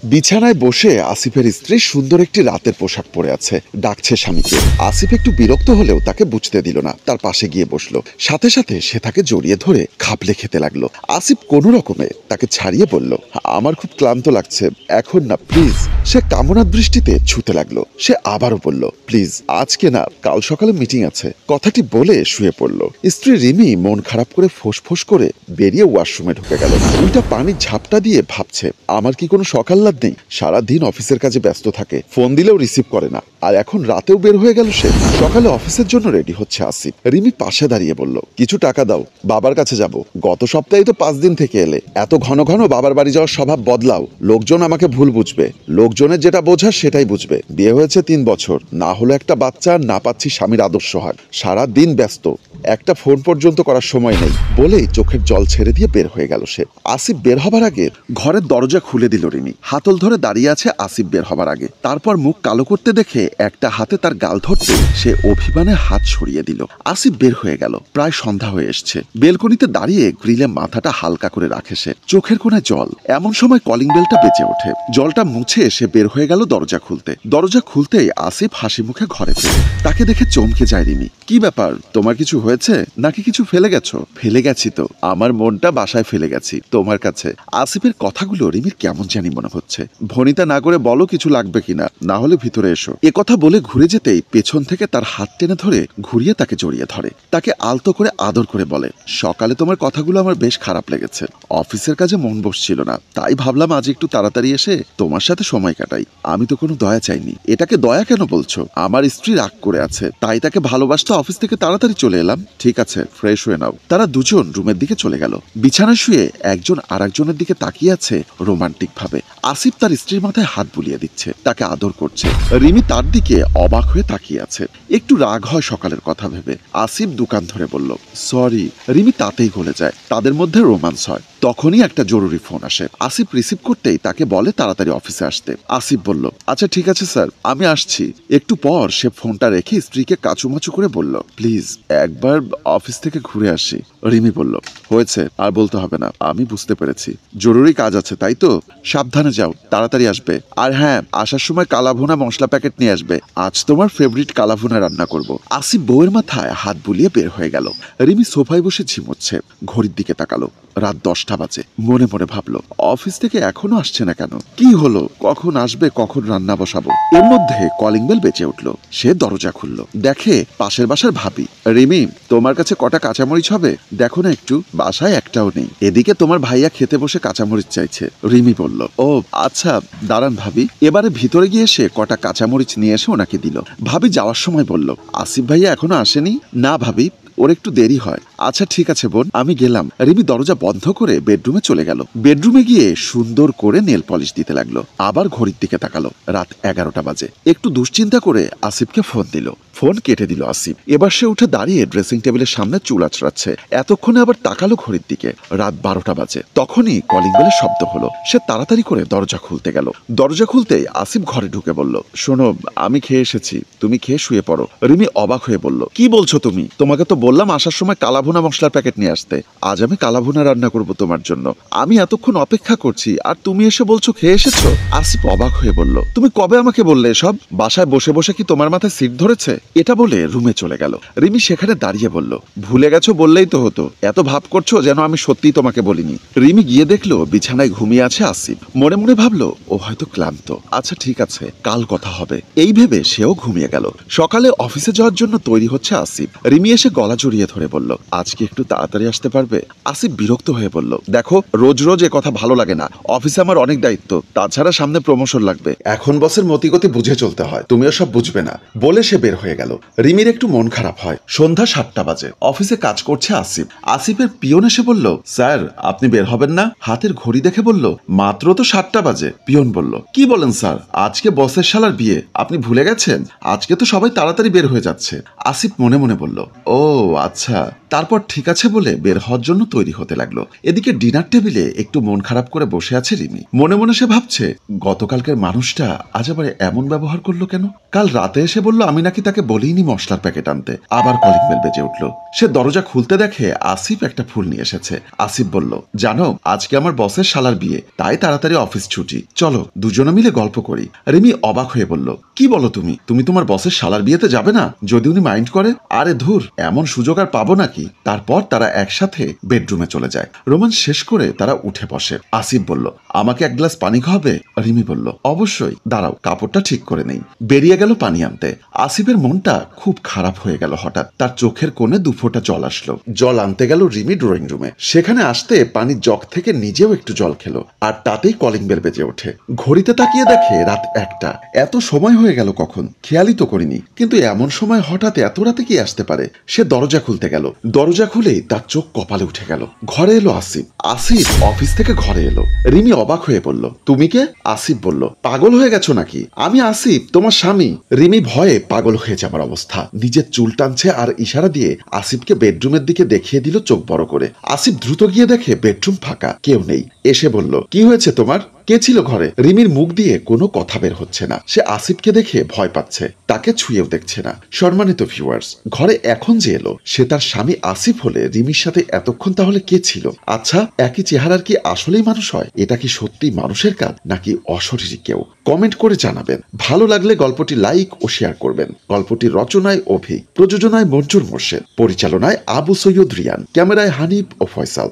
বিছানায় বসে আসিফের স্ত্রী সুন্দর একটি রাতের পোশাক পরে আছে, ডাকছে স্বামীকে। আসিফ একটু বিরক্ত হলেও তাকে বুঝতে দিল না, তার পাশে গিয়ে বসলো। সাথে সাথে সে তাকে জড়িয়ে ধরে খাবলে খেতে লাগলো। আসিফ কোনো রকমে তাকে ছাড়িয়ে বলল, আমার খুব ক্লান্ত লাগছে, এখন না প্লিজ। সে কামনার দৃষ্টিতে ছুতে লাগলো। সে আবারও বলল, প্লিজ আজকে না, কাল সকালে মিটিং আছে। কথাটি বলে শুয়ে পড়ল। স্ত্রী রিমি মন খারাপ করে ফোঁস করে বেরিয়ে ওয়াশরুমে ঢুকে গেল। উল্টা পানির ঝাপটা দিয়ে ভাবছে, আমার কি কোনো সকাল নেই? সারাদিন অফিসের কাজে ব্যস্ত থাকে, ফোন দিলেও রিসিভ করে না, আর এখন রাতেও বের হয়ে গেল সে। সকালে অফিসের জন্য রেডি হচ্ছে আসিফ। রিমি পাশে দাঁড়িয়ে বলল, কিছু টাকা দাও, বাবার কাছে যাব। গত সপ্তাহে তো 5 দিন থেকে এলে, এত ঘন ঘন বাবার বাড়ি যাওয়ার স্বভাব বদলাও, লোকজন আমাকে ভুল বুঝবে। লোকজনের যেটা বোঝার সেটাই বুঝবে। বিয়ে হয়েছে 3 বছর, না হলো একটা বাচ্চা, না পাচ্ছি স্বামীর আদর্শ হার। সারা দিন ব্যস্ত, একটা ফোন পর্যন্ত করার সময় নেই। বলেই চোখের জল ছেড়ে দিয়ে বের হয়ে গেল সে। আসিফ বের হবার আগে ঘরের দরজা খুলে দিল রিমি। হাতল ধরে দাঁড়িয়ে আছে আসিফ বের হবার আগে। তারপর মুখ কালো করতে দেখে একটা হাতে তার গাল ধরতে সে অভিমানে হাত সরিয়ে দিল। আসিফ বের হয়ে গেল। প্রায় সন্ধ্যা হয়ে এসছে। বেলকনিতে দাঁড়িয়ে গ্রিলে মাথাটা হালকা করে রাখে সে। চোখের কোণে জল। এমন সময় কলিং বেলটা বেজে ওঠে। জলটা মুছে সে বের হয়ে গেল দরজা খুলতে। দরজা খুলতেই আসিফ হাসি মুখে ঘরে ফেরে। তাকে দেখে চমকে যায় রিমি। কি ব্যাপার, তোমার কিছু হয়েছে নাকি কিছু ফেলে গেছো? ফেলে গেছি তো, আমার মনটা বাসায় ফেলে গেছি তোমার কাছে। আসিফের কথাগুলো রিমির কেমন জানি মনে হচ্ছে। ভনিতা না করে বলো কিছু লাগবে কিনা, না হলে ভিতরে এসো। এ কথা বলে ঘুরে যেতেই পেছন থেকে তার হাত টেনে ধরে ঘুরিয়ে তাকে জড়িয়ে ধরে। তাকে আলতো করে আদর করে বলে, সকালে তোমার কথাগুলো আমার বেশ খারাপ লেগেছে। অফিসের কাজে মন বসছিল না, তাই ভাবলাম আজ একটু তাড়াতাড়ি এসে তোমার সাথে সময় কাটাই। আমি তো কোনো দয়া চাইনি। এটাকে দয়া কেন বলছো? আমার স্ত্রী রাগ করে আছে, তাই তাকে ভালোবাসতে অফিস থেকে তাড়াতাড়ি চলে এলাম। ঠিক আছে, ফ্রেশ হয়ে নাও। তারা দুজন রুমের দিকে চলে গেল। বিছানায় শুয়ে একজন আরেকজনের দিকে তাকিয়ে আছে রোমান্টিক ভাবে। আসিফ তার স্ত্রীর মাথায় হাত বুলিয়ে দিচ্ছে, তাকে আদর করছে। রিমি তার দিকে অবাক হয়ে তাকিয়ে আছে। একটু রাগ হয় সকালের কথা ভেবে। আসিফ দোকান ধরে বলল, সরি। রিমি তাতেই গলে যায়। তাদের মধ্যে রোমান্স হয়। তখনই একটা জরুরি ফোন আসে। আসিফ রিসিভ করতেই তাকে বলে তাড়াতাড়ি অফিসে আসতে। আসিফ বলল, আচ্ছা ঠিক আছে স্যার, আমি আসছি। একটু পর সে ফোনটা রেখে স্ত্রীকে কাচুমাচু করে বলল, প্লিজ একবার অফিস থেকে ঘুরে আসি। রিমি বলল, হয়েছে, আর বলতে হবে না, আমি বুঝতে পেরেছি। জরুরি কাজ আছে তাই তো? সাবধানে যাও, তাড়াতাড়ি আসবে। আর হ্যাঁ, আসার সময় কালাভুনা মশলা প্যাকেট নিয়ে আসবে। আজ তোমার ফেভারিট কালাভুনা রান্না করব। আসিফ বউয়ের মাথায় হাত বুলিয়ে বের হয়ে গেল। রিমি সোফায় বসে ঝিমোচ্ছে। ঘড়ির দিকে তাকালো। রাত 10টা বাজে। মনে মনে ভাবলো, অফিস থেকে এখনো আসছে না কেন? কি হলো, কখন আসবে, কখন রান্না বসাবো? এর মধ্যে কলিং বেল বেজে উঠলো। সে দরজা খুললো। দেখে পাশের বাসার ভাবি। রিমি, তোমার কাছে কটা কাঁচামরিচ হবে? দেখো না একটু, বাসায় একটাও নেই। এদিকে তোমার ভাইয়া খেতে বসে কাঁচামরিচ চাইছে। রিমি বলল, ও আচ্ছা, দাঁড়ান ভাবি। এবারে ভিতরে গিয়ে সে কটা কাঁচামরিচ নিয়ে এসে ওনাকে দিল। ভাবি যাওয়ার সময় বলল, আসিফ ভাইয়া এখনো আসেনি? না ভাবি, ওর একটু দেরি হয়। আচ্ছা ঠিক আছে বোন, আমি গেলাম। রিমি দরজা বন্ধ করে বেডরুমে চলে গেল। বেডরুমে গিয়ে সুন্দর করে নেল পলিশ দিতে লাগলো। আবার ঘড়ির দিকে তাকালো। রাত 11টা বাজে। একটু দুশ্চিন্তা করে আসিফকে ফোন দিল। ফোন কেটে দিল আসিফ। এবার সে উঠে দাঁড়িয়ে ড্রেসিং টেবিলের সামনে চুল আঁচড়াচ্ছে। এতক্ষণে আবার তাকালো ঘড়ির দিকে। রাত 12টা বাজে। তখনই কলিং বেলের শব্দ হলো। সে তাড়াতাড়ি করে দরজা খুলতে গেল। দরজা খুলতেই আসিফ ঘরে ঢুকে বলল, শোনো, আমি খেয়ে এসেছি, তুমি খেয়ে শুয়ে পড়ো। রিমি অবাক হয়ে বলল, কি বলছো তুমি? তোমাকে তো বললাম আসার সময় কালাভুনা মশলার প্যাকেট নিয়ে আসতে। আজ আমি কালাভুনা রান্না করব তোমার জন্য। আমি এতক্ষণ অপেক্ষা করছি, আর তুমি এসে বলছো খেয়ে এসেছো? আসিফ অবাক হয়ে বলল, তুমি কবে আমাকে বললে এসব? বাসায় বসে বসে কি তোমার মাথায় সিট ধরেছে? এটা বলে রুমে চলে গেল। রিমি সেখানে দাঁড়িয়ে বলল, ভুলে গেছো বললেই তো হতো, এত ভাব করছো যেন আমি সত্যিই তোমাকে বলিনি। রিমি গিয়ে দেখলো বিছানায় ঘুমিয়ে আছে আসিফ। মনে মনে ভাবলো, ও হয়তো ক্লান্ত। আচ্ছা ঠিক আছে, কাল কথা হবে। এই ভেবে সেও ঘুমিয়ে গেল। সকালে অফিসে যাওয়ার জন্য তৈরি হচ্ছে আসিফ। রিমি এসে গলা জড়িয়ে ধরে বলল, আজকে একটু তাড়াতাড়ি আসতে পারবে? আসিফ বিরক্ত হয়ে বলল, দেখো, রোজ রোজ এ কথা ভালো লাগে না। অফিসে আমার অনেক দায়িত্ব, তাছাড়া সামনে প্রমোশন লাগবে। এখন বসের মতিগতি বুঝে চলতে হয়, তুমিও সব বুঝবে না। বলে সে বের হয়ে গেল। রিমির একটু মন খারাপ হয়। সন্ধ্যা 7টা বাজে। অফিসে কাজ করছে আসিফ। আসিফের পিয়ন এসে বলল, স্যার আপনি বের হবেন না? হাতের ঘড়ি দেখে বলল, মাত্র তো 7টা বাজে। পিয়ন বলল, কি বলেন স্যার, আজকে বসের শালার বিয়ে, আপনি ভুলে গেছেন? আজকে তো সবাই তাড়াতাড়ি বের হয়ে যাচ্ছে। আসিফ মনে মনে বলল, ও আচ্ছা। তারপর ঠিক আছে বলে বের হওয়ার জন্য তৈরি হতে লাগলো। এদিকে ডিনার টেবিলে একটু মন খারাপ করে বসে আছে রিমি। মনে মনে সে ভাবছে, গতকালকের মানুষটা আজ আবার এমন ব্যবহার করলো কেন? কাল রাতে এসে বলল আমি নাকি তাকে বলেইনি মশলার প্যাকেট আনতে। আবার কলিং বেল বেজে উঠল। সে দরজা খুলতে দেখে আসিফ একটা ফুল নিয়ে এসেছে। আসিফ বলল, জানো আজকে আমার বসের শালার বিয়ে, তাই তাড়াতাড়ি অফিস ছুটি, চলো দুজনে মিলে গল্প করি। রিমি অবাক হয়ে বলল, কি বলো তুমি তুমি তোমার বসের শালার বিয়েতে যাবে না যদি উনি মাইন্ড করে? আরে ধুর, এমন সুযোগ আর পাবো নাকি। তারপর তারা একসাথে বেডরুমে চলে যায়। রোমান্স শেষ করে তারা উঠে বসে। আসিফ বলল, আমাকে এক গ্লাস পানি খাওয়াবে? রিমি বলল, অবশ্যই, দাঁড়াও কাপড়টা ঠিক করে নেই। বেরিয়ে গেল পানি আনতে। আসিফের মনটা খুব খারাপ হয়ে গেল। হঠাৎ তার চোখের কোণে দুফোঁটা জল আসলো। জল আনতে গেল রিমি ড্রয়িং রুমে। সেখানে আসতে পানির জগ থেকে নিজেও একটু জল খেলো, আর তাতেই কলিং বেল বেজে ওঠে। ঘড়িতে তাকিয়ে দেখে রাত 1টা। এত সময় হয়ে গেল কখন, খেয়ালই তো করিনি। কিন্তু এমন সময় হঠাৎ এত রাতে কি আসতে পারে? সে দরজা খুলতে গেল। দরজা খুলেই তার চোখ কপালে উঠে গেল। ঘরে এলো আসিফ। আসিফ অফিস থেকে ঘরে এলো। রিমি অবাক হয়ে বলল, তুমি কে? আসিফ বলল, পাগল হয়ে গেছো নাকি? আমি আসিফ, তোমার স্বামী। রিমি ভয়ে পাগল হয়ে যাবার অবস্থা। নিজের চুল টানছে আর ইশারা দিয়ে আসিফকে বেডরুমের দিকে দেখিয়ে দিল চোখ বড় করে। আসিফ দ্রুত গিয়ে দেখে বেডরুম ফাঁকা, কেউ নেই। এসে বলল, কি হয়েছে তোমার? কে ছিল ঘরে? রিমির মুখ দিয়ে কোনো কথা বের হচ্ছে না। সে আসিফকে দেখে ভয় পাচ্ছে, তাকে ছুঁয়েও দেখছে না। সম্মানিত ভিউয়ার্স, ঘরে এখন যে এলো সে তার স্বামী আসিফ হলে রিমির সাথে এতক্ষণ তাহলে কে ছিল? আচ্ছা, একই চেহারার কি আসলেই মানুষ হয়? এটা কি সত্যি মানুষের কাজ নাকি অশরীরী কেউ? কমেন্ট করে জানাবেন। ভালো লাগলে গল্পটি লাইক ও শেয়ার করবেন। গল্পটি রচনায় অভি, প্রযোজনায় মঞ্জুর মোর্শেদ, পরিচালনায় আবু সৈয়দ রিয়ান, ক্যামেরায় হানিফ ও ফয়সাল।